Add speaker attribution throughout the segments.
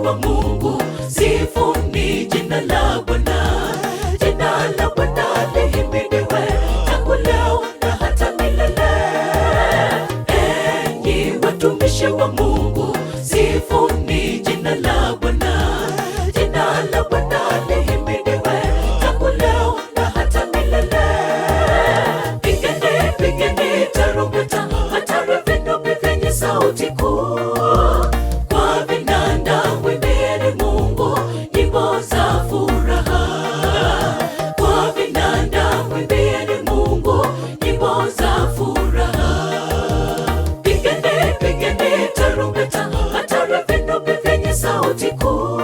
Speaker 1: wa Mungu, sifuni jina la Bwana. Jina la Bwana lihimidiwe tangu leo na hata milele. Enyi watumishi wa Mungu, sifuni jina la Bwana. Jina la Bwana lihimidiwe tangu leo na hata milele. Pigeni, pigeni tarumbeta, matari vinubi vyenye sauti kuu. Kwa vinanda mwimbieni Mungu nyimbo za furaha. Kwa vinanda mwimbieni Mungu nyimbo za furaha. Pigeni, pigeni tarumbeta, matari vinubi vyenye sauti kuu.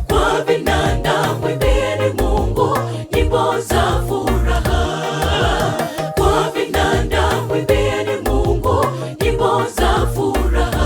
Speaker 1: Kwa vinanda mwimbieni Mungu nyimbo za furaha. Kwa vinanda mwimbieni Mungu nyimbo za furaha.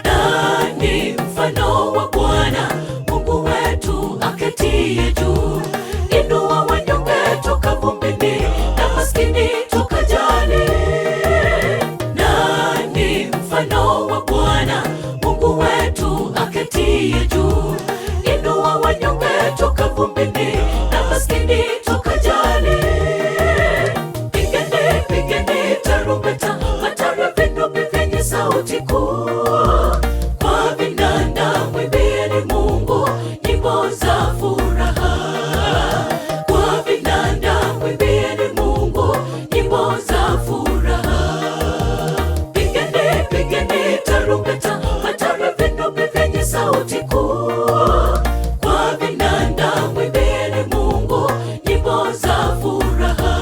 Speaker 1: Nani mfano wa Bwana Mungu wetu aketie juu? Inua wanyonge toka vumbini na maskini toka jani. Nani mfano wa Bwana Mungu wetu aketie juu? Inua wanyonge toka vumbini na maskini toka jani. Pigeni, pigeni tarumbeta, matari vinubi vyenye sauti kuu. Kwa vinanda mwimbieni Mungu nyimbo za furaha. Kwa vinanda mwimbieni Mungu nyimbo za furaha. Pigeni, pigeni tarumbeta, matari vinubi vyenye sauti kuu. Kwa vinanda mwimbieni Mungu nyimbo za furaha.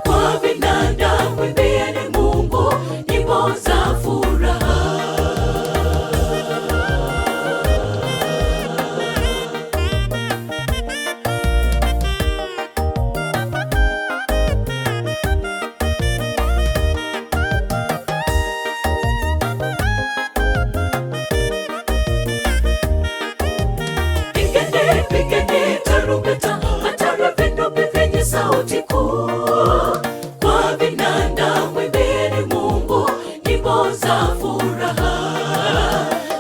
Speaker 1: Kwa vinanda mwimbieni Mungu nyimbo za furaha. Pigeni, pigeni tarumbeta, matari vinubi vyenye sauti kuu. Kwa vinanda mwimbieni Mungu nyimbo za furaha.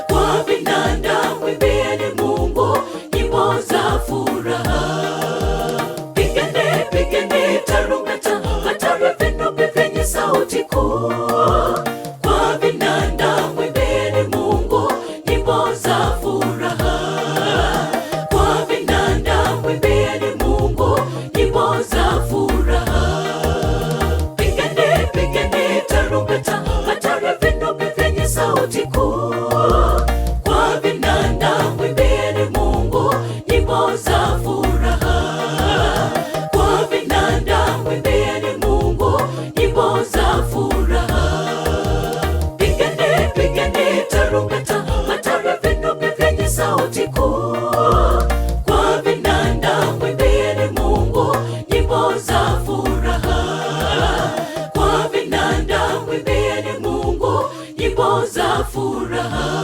Speaker 1: Kwa vinanda mwimbieni Mungu nyimbo za furaha. Pigeni, pigeni tarumbeta, matari vinubi vyenye sauti kuu. Kwa vinanda mwimbieni Mungu nyimbo za furaha. Kwa vinanda mwimbieni Mungu nyimbo za furaha. Pigeni, pigeni tarumbeta, matari vinubi vyenye sauti kuu. Kwa vinanda mwimbieni Mungu nyimbo za furaha. Kwa vinanda mwimbieni Mungu nyimbo za furaha. Pigeni, pigeni tarumbeta, matari vinubi vyenye sauti kuu. Kwa vinanda mwimbieni Mungu nyimbo za furaha. Kwa vinanda mwimbieni Mungu nyimbo za furaha.